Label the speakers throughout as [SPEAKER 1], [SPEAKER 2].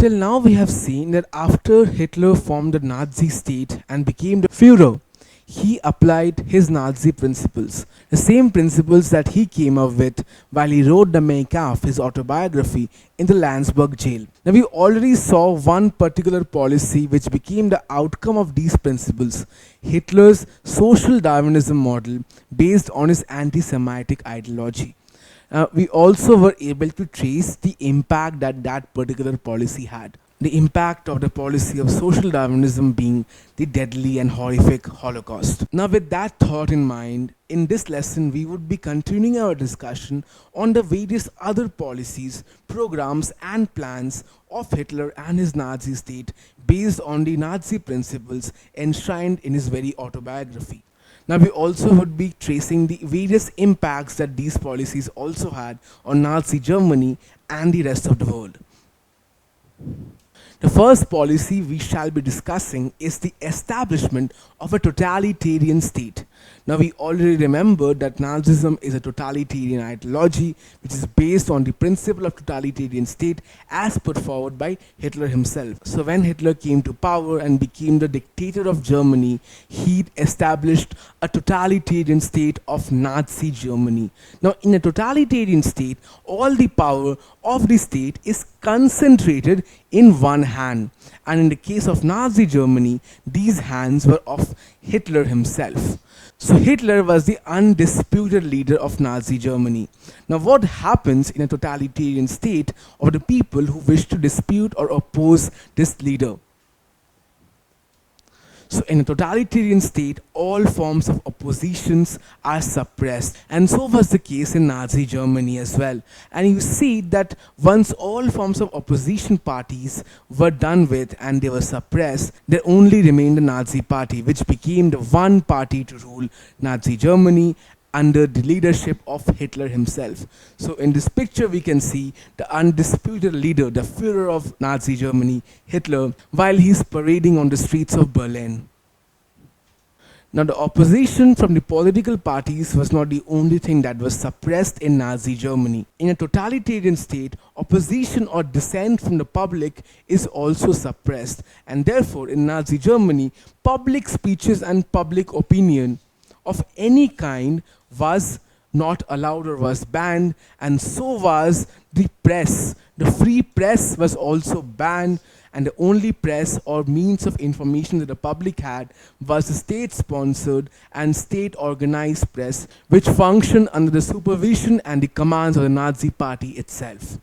[SPEAKER 1] Till now, we have seen that after Hitler formed the Nazi state and became the Führer, he applied his Nazi principles, the same principles that he came up with while he wrote the Mein Kampf, his autobiography, in the Landsberg jail. Now, we already saw one particular policy which became the outcome of these principles, Hitler's social Darwinism model based on his anti Semitic ideology. We also were able to trace the impact that that particular policy had. The impact of the policy of social Darwinism being the deadly and horrific Holocaust. Now, with that thought in mind, in this lesson, we would be continuing our discussion on the various other policies, programs, and plans of Hitler and his Nazi state based on the Nazi principles enshrined in his very autobiography. Now, we also would be tracing the various impacts that these policies also had on Nazi Germany and the rest of the world. The first policy we shall be discussing is the establishment of a totalitarian state. Now, we already remember that Nazism is a totalitarian ideology which is based on the principle of totalitarian state as put forward by Hitler himself. So when Hitler came to power and became the dictator of Germany, he established a totalitarian state of Nazi Germany. Now, in a totalitarian state, all the power of the state is concentrated in one hand. And in the case of Nazi Germany, these hands were of Hitler himself. So Hitler was the undisputed leader of Nazi Germany. Now, what happens in a totalitarian state of the people who wish to dispute or oppose this leader? So in a totalitarian state, all forms of oppositions are suppressed. And so was the case in Nazi Germany as well. And you see that once all forms of opposition parties were done with and they were suppressed, there only remained the Nazi party, which became the one party to rule Nazi Germany under the leadership of Hitler himself. So in this picture we can see the undisputed leader, the Führer of Nazi Germany, Hitler, while he's parading on the streets of Berlin. Now, the opposition from the political parties was not the only thing that was suppressed in Nazi Germany. In a totalitarian state, opposition or dissent from the public is also suppressed, and therefore in Nazi Germany, public speeches and public opinion of any kind was not allowed or was banned, and so was the press. The free press was also banned, and the only press or means of information that the public had was the state-sponsored and state-organized press, which functioned under the supervision and the commands of the Nazi Party itself.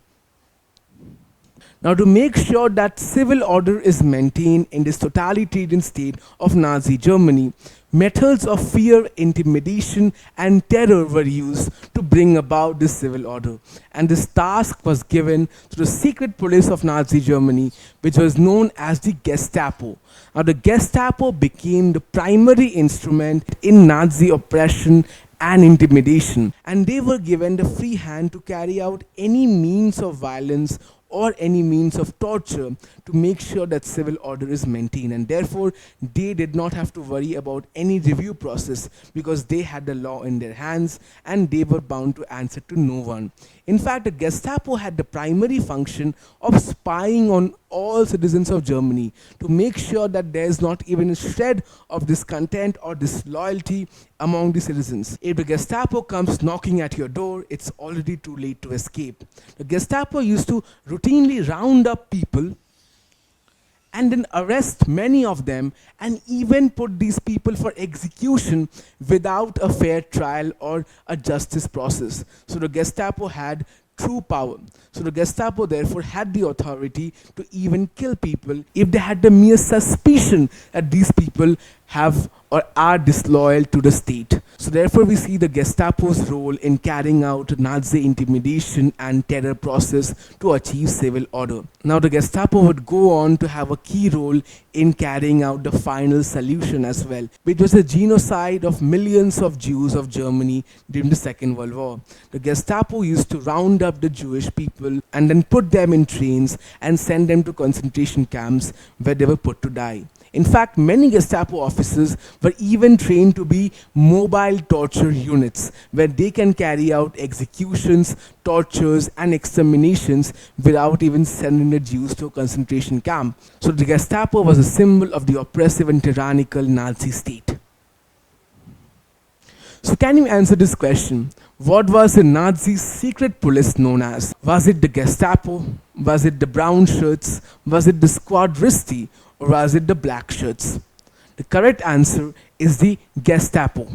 [SPEAKER 1] Now, to make sure that civil order is maintained in this totalitarian state of Nazi Germany, methods of fear, intimidation, and terror were used to bring about this civil order. And this task was given to the secret police of Nazi Germany, which was known as the Gestapo. Now, the Gestapo became the primary instrument in Nazi oppression and intimidation, and they were given the free hand to carry out any means of violence or any means of torture to make sure that civil order is maintained, and therefore they did not have to worry about any review process because they had the law in their hands and they were bound to answer to no one. In fact, the Gestapo had the primary function of spying on all citizens of Germany to make sure that there is not even a shred of discontent or disloyalty among the citizens. If the Gestapo comes knocking at your door, it's already too late to escape. The Gestapo used to routinely round up people and then arrest many of them and even put these people for execution without a fair trial or a justice process. So the Gestapo had true power. So the Gestapo therefore had the authority to even kill people if they had the mere suspicion that these people have or are disloyal to the state. So therefore we see the Gestapo's role in carrying out Nazi intimidation and terror process to achieve civil order. Now the Gestapo would go on to have a key role in carrying out the final solution as well, which was the genocide of millions of Jews of Germany during the Second World War. The Gestapo used to round up the Jewish people and then put them in trains and send them to concentration camps where they were put to die. In fact, many Gestapo officers were even trained to be mobile torture units, where they can carry out executions, tortures, and exterminations without even sending the Jews to a concentration camp. So the Gestapo was a symbol of the oppressive and tyrannical Nazi state. So can you answer this question? What was the Nazi secret police known as? Was it the Gestapo? Was it the brown shirts? Was it the Squadristi? Or was it the black shirts? The correct answer is the Gestapo.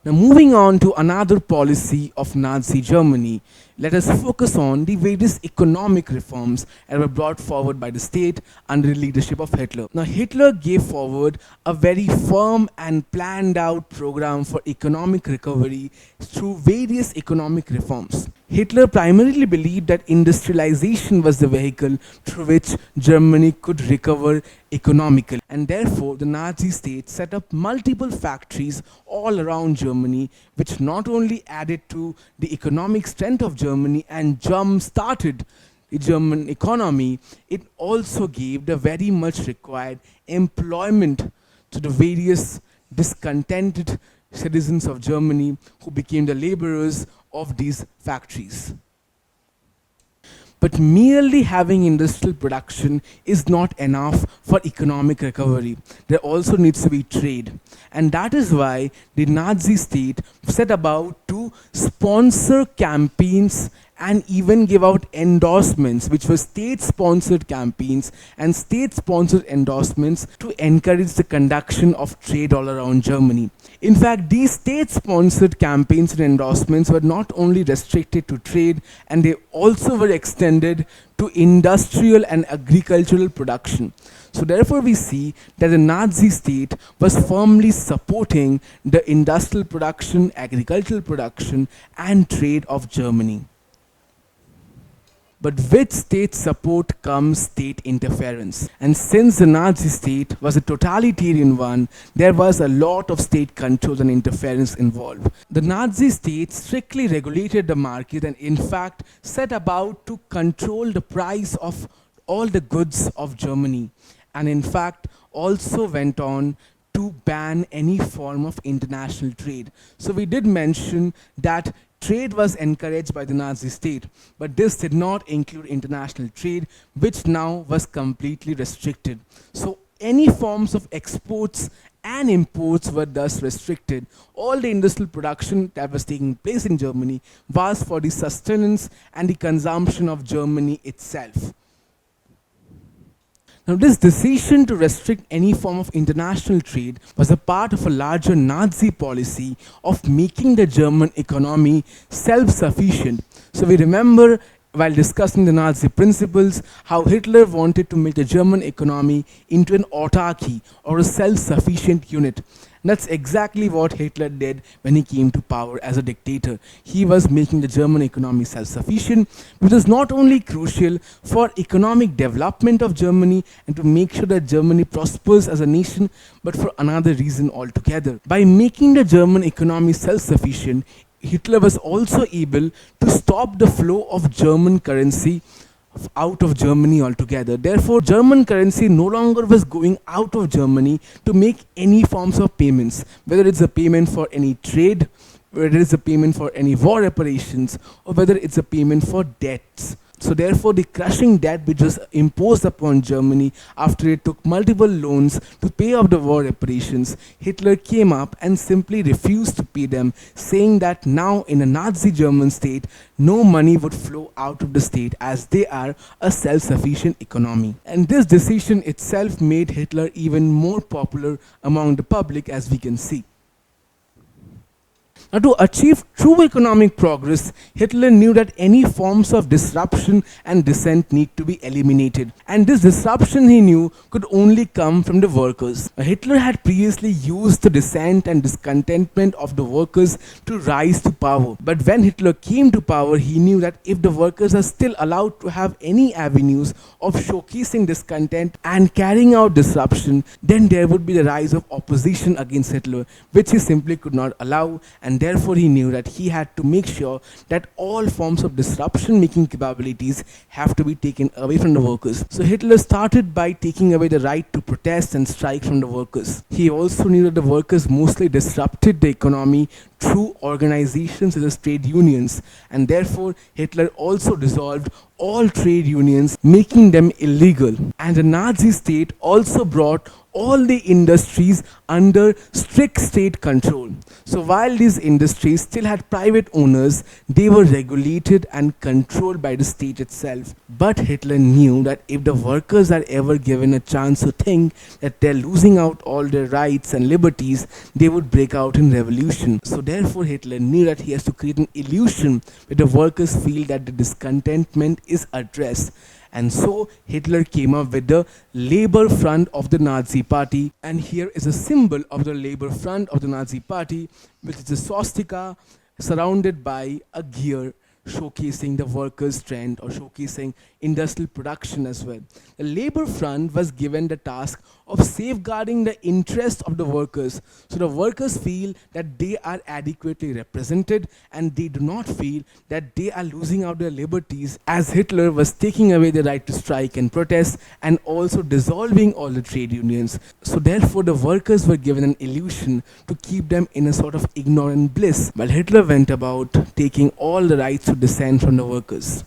[SPEAKER 1] Now moving on to another policy of Nazi Germany, let us focus on the various economic reforms that were brought forward by the state under the leadership of Hitler. Now Hitler gave forward a very firm and planned out program for economic recovery through various economic reforms. Hitler primarily believed that industrialization was the vehicle through which Germany could recover economically, and therefore the Nazi state set up multiple factories all around Germany, which not only added to the economic strength of Germany and jump-started the German economy, it also gave the very much required employment to the various discontented citizens of Germany who became the laborers of these factories. But merely having industrial production is not enough for economic recovery. There also needs to be trade. And that is why the Nazi state set about to sponsor campaigns and even give out endorsements, which were state-sponsored campaigns and state-sponsored endorsements to encourage the conduction of trade all around Germany. In fact, these state-sponsored campaigns and endorsements were not only restricted to trade, and they also were extended to industrial and agricultural production. So therefore we see that the Nazi state was firmly supporting the industrial production, agricultural production, and trade of Germany. But with state support comes state interference. And since the Nazi state was a totalitarian one, there was a lot of state control and interference involved. The Nazi state strictly regulated the market and in fact set about to control the price of all the goods of Germany. And in fact also went on to ban any form of international trade. So we did mention that trade was encouraged by the Nazi state, but this did not include international trade, which now was completely restricted. So any forms of exports and imports were thus restricted. All the industrial production that was taking place in Germany was for the sustenance and the consumption of Germany itself. Now, this decision to restrict any form of international trade was a part of a larger Nazi policy of making the German economy self-sufficient. So we remember while discussing the Nazi principles, how Hitler wanted to make the German economy into an autarky or a self-sufficient unit. That's exactly what Hitler did when he came to power as a dictator. He was making the German economy self-sufficient, which is not only crucial for economic development of Germany and to make sure that Germany prospers as a nation, but for another reason altogether. By making the German economy self-sufficient, Hitler was also able to stop the flow of German currency out of Germany altogether. Therefore, German currency no longer was going out of Germany to make any forms of payments, whether it's a payment for any trade, whether it's a payment for any war reparations, or whether it's a payment for debts. So therefore, the crushing debt which was imposed upon Germany after it took multiple loans to pay off the war reparations, Hitler came up and simply refused to pay them, saying that now in a Nazi German state, no money would flow out of the state as they are a self-sufficient economy. And this decision itself made Hitler even more popular among the public, as we can see. Now, to achieve true economic progress, Hitler knew that any forms of disruption and dissent need to be eliminated. And this disruption, he knew, could only come from the workers. Hitler had previously used the dissent and discontentment of the workers to rise to power. But when Hitler came to power, he knew that if the workers are still allowed to have any avenues of showcasing discontent and carrying out disruption, then there would be the rise of opposition against Hitler, which he simply could not allow. And therefore he knew that he had to make sure that all forms of disruption making capabilities have to be taken away from the workers. So Hitler started by taking away the right to protest and strike from the workers. He also knew that the workers mostly disrupted the economy through organizations such as trade unions, and therefore Hitler also dissolved all trade unions, making them illegal. And the Nazi state also brought all the industries under strict state control. So while these industries still had private owners, they were regulated and controlled by the state itself. But Hitler knew that if the workers are ever given a chance to think that they're losing out all their rights and liberties, they would break out in revolution. So therefore Hitler knew that he has to create an illusion where the workers feel that the discontentment is addressed. And so Hitler came up with the Labor Front of the Nazi Party. And here is a symbol of the Labor Front of the Nazi Party, which is a swastika surrounded by a gear showcasing the workers' trend or showcasing industrial production as well. The Labor Front was given the task of safeguarding the interests of the workers. So the workers feel that they are adequately represented and they do not feel that they are losing out their liberties, as Hitler was taking away the right to strike and protest and also dissolving all the trade unions. So therefore the workers were given an illusion to keep them in a sort of ignorant bliss, while Hitler went about taking all the rights to dissent from the workers.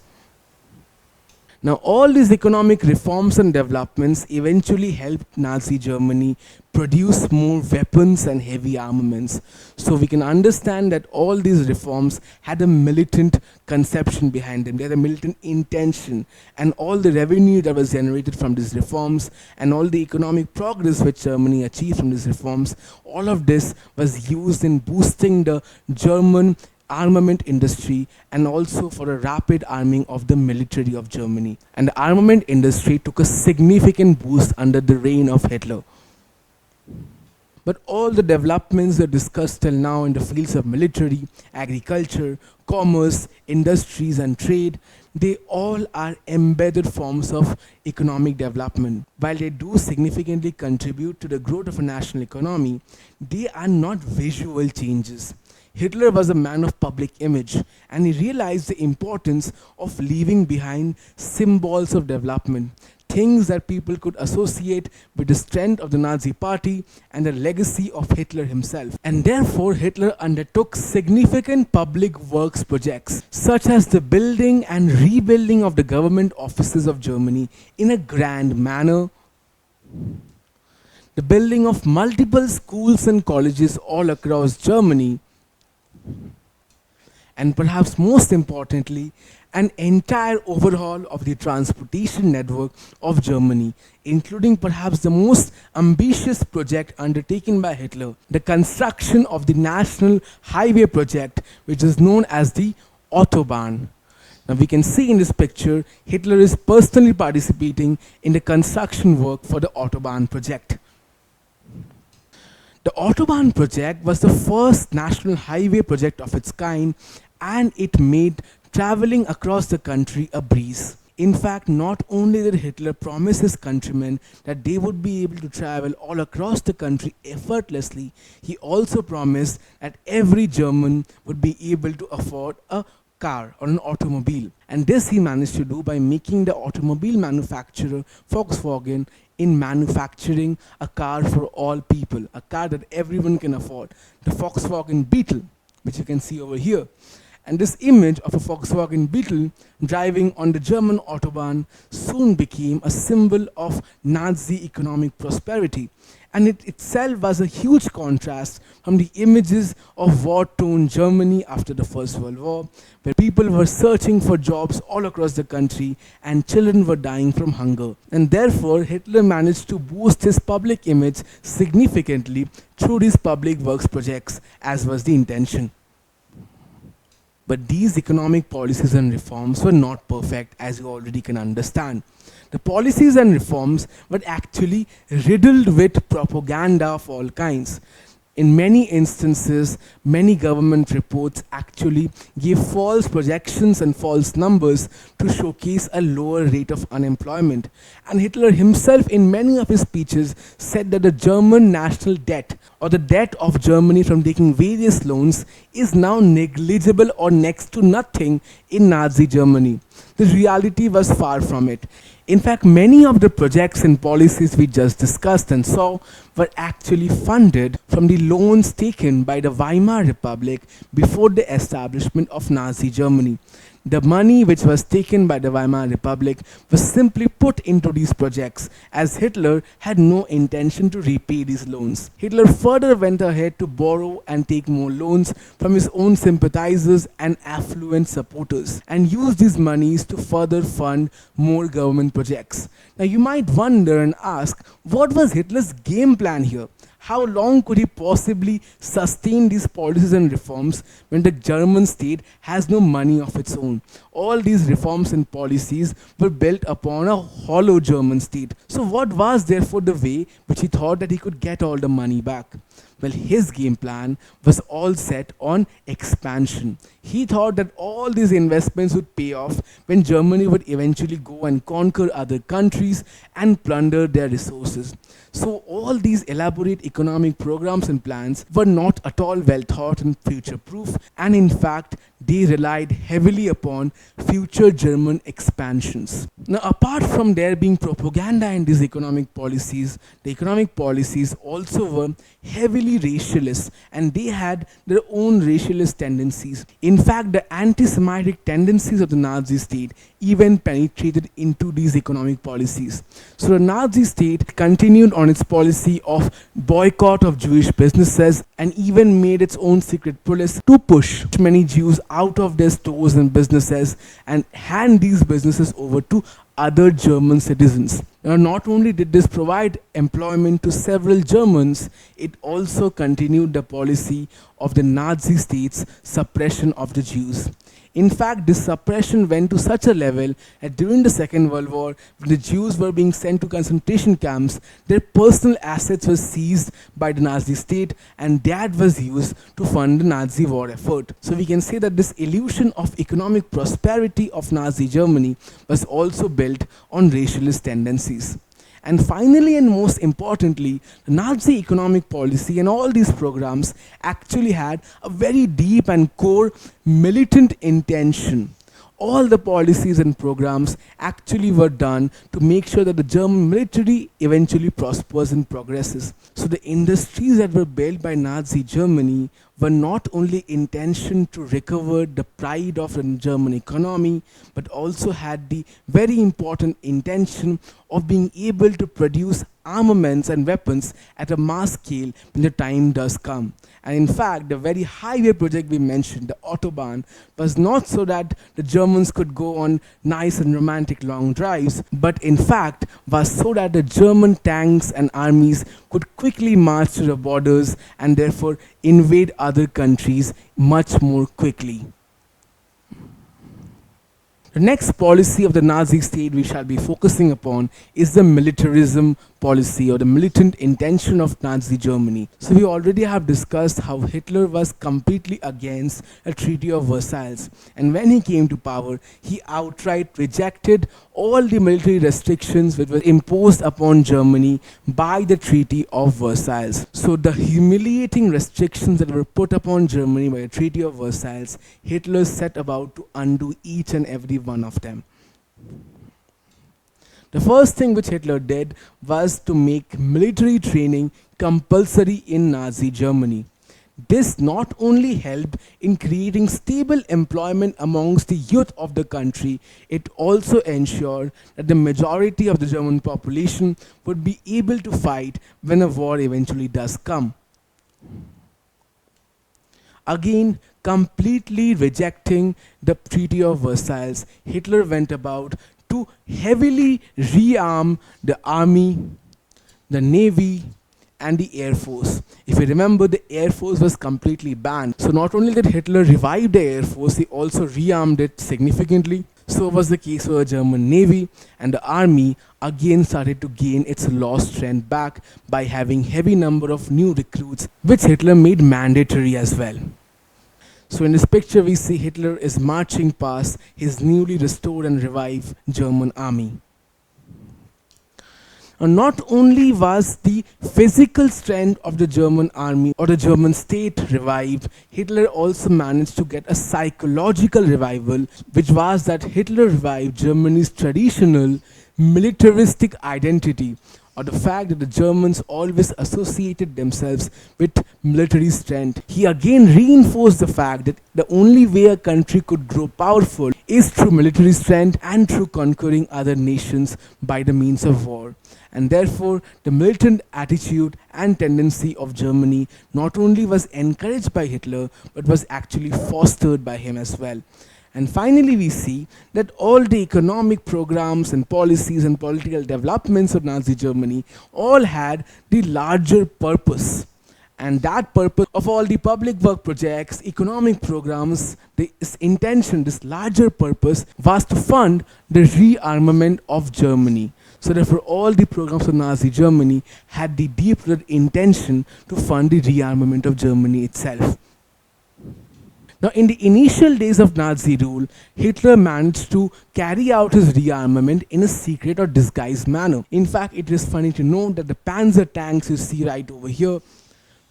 [SPEAKER 1] Now, all these economic reforms and developments eventually helped Nazi Germany produce more weapons and heavy armaments. So we can understand that all these reforms had a militant conception behind them. They had a militant intention, and all the revenue that was generated from these reforms and all the economic progress which Germany achieved from these reforms, all of this was used in boosting the German armament industry and also for a rapid arming of the military of Germany. And the armament industry took a significant boost under the reign of Hitler. But all the developments that are discussed till now in the fields of military, agriculture, commerce, industries and trade, they all are embedded forms of economic development. While they do significantly contribute to the growth of a national economy, they are not visual changes. Hitler was a man of public image, and he realized the importance of leaving behind symbols of development, things that people could associate with the strength of the Nazi party and the legacy of Hitler himself. And therefore Hitler undertook significant public works projects, such as the building and rebuilding of the government offices of Germany in a grand manner, the building of multiple schools and colleges all across Germany, and perhaps most importantly, an entire overhaul of the transportation network of Germany, including perhaps the most ambitious project undertaken by Hitler, the construction of the National Highway Project, which is known as the Autobahn. Now we can see in this picture, Hitler is personally participating in the construction work for the Autobahn project. The Autobahn project was the first national highway project of its kind, and it made traveling across the country a breeze. In fact, not only did Hitler promise his countrymen that they would be able to travel all across the country effortlessly, he also promised that every German would be able to afford a car or an automobile. And this he managed to do by making the automobile manufacturer Volkswagen in manufacturing a car for all people, a car that everyone can afford, the Volkswagen Beetle, which you can see over here. And this image of a Volkswagen Beetle driving on the German Autobahn soon became a symbol of Nazi economic prosperity. And it itself was a huge contrast from the images of war-torn Germany after the First World War, where people were searching for jobs all across the country and children were dying from hunger. And therefore, Hitler managed to boost his public image significantly through these public works projects, as was the intention. But these economic policies and reforms were not perfect, as you already can understand. The policies and reforms were actually riddled with propaganda of all kinds. In many instances, many government reports actually gave false projections and false numbers to showcase a lower rate of unemployment. And Hitler himself, in many of his speeches, said that the German national debt, or the debt of Germany from taking various loans, is now negligible or next to nothing in Nazi Germany. The reality was far from it. In fact, many of the projects and policies we just discussed and saw were actually funded from the loans taken by the Weimar Republic before the establishment of Nazi Germany. The money which was taken by the Weimar Republic was simply put into these projects, as Hitler had no intention to repay these loans. Hitler further went ahead to borrow and take more loans from his own sympathizers and affluent supporters, and used these monies to further fund more government projects. Now you might wonder and ask, what was Hitler's game plan here? How long could he possibly sustain these policies and reforms when the German state has no money of its own? All these reforms and policies were built upon a hollow German state. So what was therefore the way which he thought that he could get all the money back? Well, his game plan was all set on expansion. He thought that all these investments would pay off when Germany would eventually go and conquer other countries and plunder their resources. So all these elaborate economic programs and plans were not at all well thought and future-proof, and in fact, they relied heavily upon future German expansions. Now, apart from there being propaganda in these economic policies, the economic policies also were heavily racialist, and they had their own racialist tendencies. In fact, the anti-Semitic tendencies of the Nazi state even penetrated into these economic policies. So the Nazi state continued on its policy of boycott of Jewish businesses and even made its own secret police to push many Jews out of their stores and businesses and hand these businesses over to other German citizens. Now, not only did this provide employment to several Germans, it also continued the policy of the Nazi state's suppression of the Jews. In fact, this suppression went to such a level that during the Second World War, when the Jews were being sent to concentration camps, their personal assets were seized by the Nazi state, and that was used to fund the Nazi war effort. So we can say that this illusion of economic prosperity of Nazi Germany was also built on racialist tendencies. And finally and most importantly, the Nazi economic policy and all these programs actually had a very deep and core militant intention. All the policies and programs actually were done to make sure that the German military eventually prospers and progresses. So the industries that were built by Nazi Germany were not only intentioned to recover the pride of the German economy, but also had the very important intention of being able to produce armaments and weapons at a mass scale when the time does come. And in fact, the very highway project we mentioned, the Autobahn, was not so that the Germans could go on nice and romantic long drives, but in fact was so that the German tanks and armies could quickly march to the borders and therefore invade other countries much more quickly. The next policy of the Nazi state we shall be focusing upon is the militarism policy, or the militant intention of Nazi Germany. So we already have discussed how Hitler was completely against a Treaty of Versailles, and when he came to power, he outright rejected all the military restrictions which were imposed upon Germany by the Treaty of Versailles. So the humiliating restrictions that were put upon Germany by the Treaty of Versailles, Hitler set about to undo each and every one of them. The first thing which Hitler did was to make military training compulsory in Nazi Germany. This not only helped in creating stable employment amongst the youth of the country, it also ensured that the majority of the German population would be able to fight when a war eventually does come. Again, completely rejecting the Treaty of Versailles, Hitler went about to heavily rearm the army, the navy, and the Air Force. If you remember, the Air Force was completely banned. So not only did Hitler revive the Air Force, he also rearmed it significantly. So was the case for the German Navy, and the army again started to gain its lost strength back by having heavy number of new recruits, which Hitler made mandatory as well. So in this picture we see Hitler is marching past his newly restored and revived German army. Not only was the physical strength of the German army or the German state revived, Hitler also managed to get a psychological revival, which was that Hitler revived Germany's traditional militaristic identity, or the fact that the Germans always associated themselves with military strength. He again reinforced the fact that the only way a country could grow powerful is through military strength and through conquering other nations by the means of war. And therefore, the militant attitude and tendency of Germany not only was encouraged by Hitler, but was actually fostered by him as well. And finally, we see that all the economic programs and policies and political developments of Nazi Germany all had the larger purpose. And that purpose of all the public work projects, economic programs, this intention, this larger purpose was to fund the rearmament of Germany. So therefore, all the programs of Nazi Germany had the deep-rooted intention to fund the rearmament of Germany itself. Now, in the initial days of Nazi rule, Hitler managed to carry out his rearmament in a secret or disguised manner. In fact, it is funny to note that the Panzer tanks you see right over here,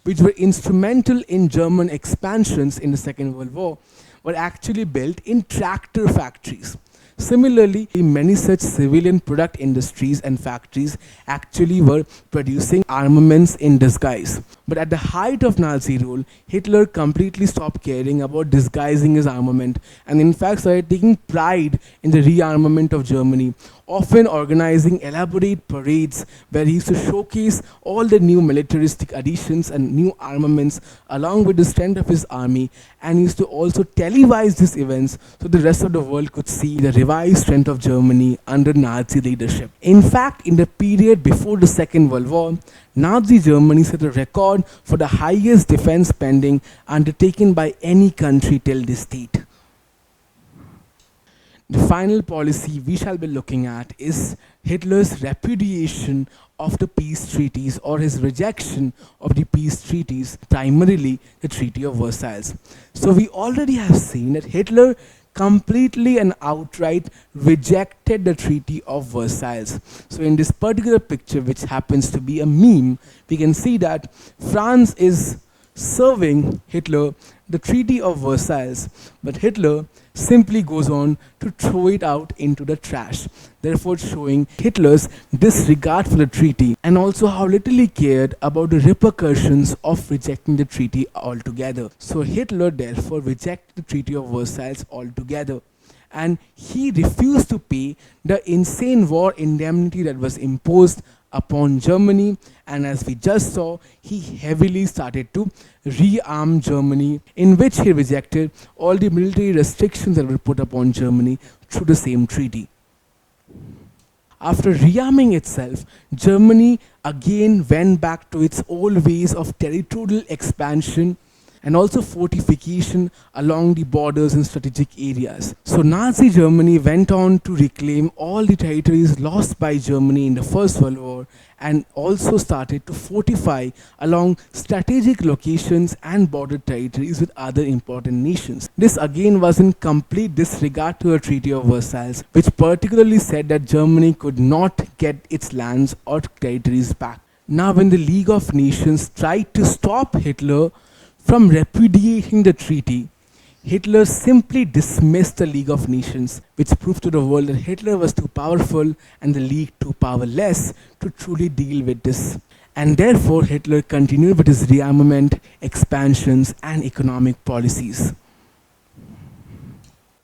[SPEAKER 1] which were instrumental in German expansions in the Second World War, were actually built in tractor factories. Similarly, many such civilian product industries and factories actually were producing armaments in disguise. But at the height of Nazi rule, Hitler completely stopped caring about disguising his armament and in fact started taking pride in the rearmament of Germany, often organizing elaborate parades where he used to showcase all the new militaristic additions and new armaments along with the strength of his army, and used to also televise these events so the rest of the world could see the revived strength of Germany under Nazi leadership. In fact, in the period before the Second World War, Nazi Germany set a record for the highest defense spending undertaken by any country till this date. The final policy we shall be looking at is Hitler's repudiation of the peace treaties, or his rejection of the peace treaties, primarily the Treaty of Versailles. So we already have seen that Hitler completely and outright rejected the Treaty of Versailles. So in this particular picture, which happens to be a meme, we can see that France is serving Hitler the Treaty of Versailles, but Hitler simply goes on to throw it out into the trash, therefore showing Hitler's disregard for the treaty and also how little he cared about the repercussions of rejecting the treaty altogether. So Hitler therefore rejected the Treaty of Versailles altogether, and he refused to pay the insane war indemnity that was imposed upon Germany, and as we just saw, he heavily started to rearm Germany, in which he rejected all the military restrictions that were put upon Germany through the same treaty. After rearming itself, Germany again went back to its old ways of territorial expansion and also fortification along the borders and strategic areas. So Nazi Germany went on to reclaim all the territories lost by Germany in the First World War, and also started to fortify along strategic locations and border territories with other important nations. This again was in complete disregard to the Treaty of Versailles, which particularly said that Germany could not get its lands or territories back. Now, when the League of Nations tried to stop Hitler from repudiating the treaty, Hitler simply dismissed the League of Nations, which proved to the world that Hitler was too powerful and the League too powerless to truly deal with this. And therefore, Hitler continued with his rearmament, expansions, and economic policies.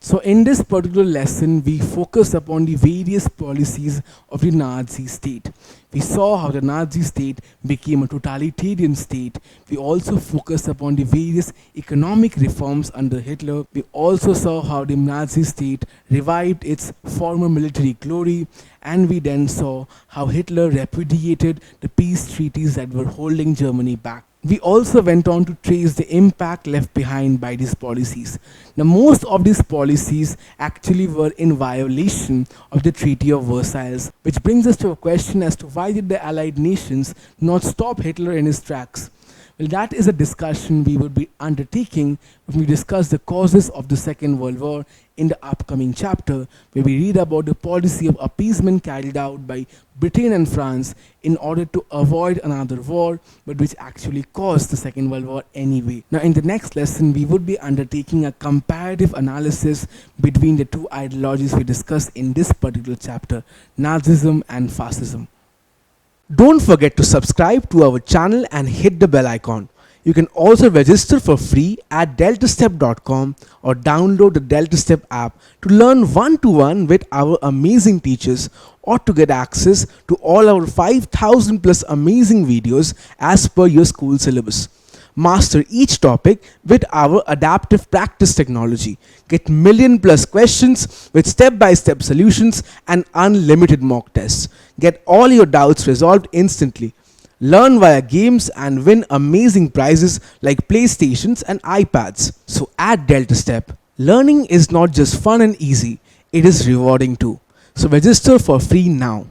[SPEAKER 1] So in this particular lesson, we focused upon the various policies of the Nazi state. We saw how the Nazi state became a totalitarian state. We also focused upon the various economic reforms under Hitler. We also saw how the Nazi state revived its former military glory. And we then saw how Hitler repudiated the peace treaties that were holding Germany back. We also went on to trace the impact left behind by these policies. Now, most of these policies actually were in violation of the Treaty of Versailles, which brings us to a question as to why did the Allied nations not stop Hitler in his tracks? Well, that is a discussion we would be undertaking when we discuss the causes of the Second World War in the upcoming chapter, where we read about the policy of appeasement carried out by Britain and France in order to avoid another war, but which actually caused the Second World War anyway. Now, in the next lesson, we would be undertaking a comparative analysis between the two ideologies we discussed in this particular chapter, Nazism and Fascism. Don't forget to subscribe to our channel and hit the bell icon. You can also register for free at DeltaStep.com or download the DeltaStep app to learn one-to-one with our amazing teachers, or to get access to all our 5,000 plus amazing videos as per your school syllabus. Master each topic with our adaptive practice technology. Get million plus questions with step-by-step solutions and unlimited mock tests. Get all your doubts resolved instantly. Learn via games and win amazing prizes like PlayStations and iPads. So at DeltaStep, learning is not just fun and easy, it is rewarding too. So register for free now.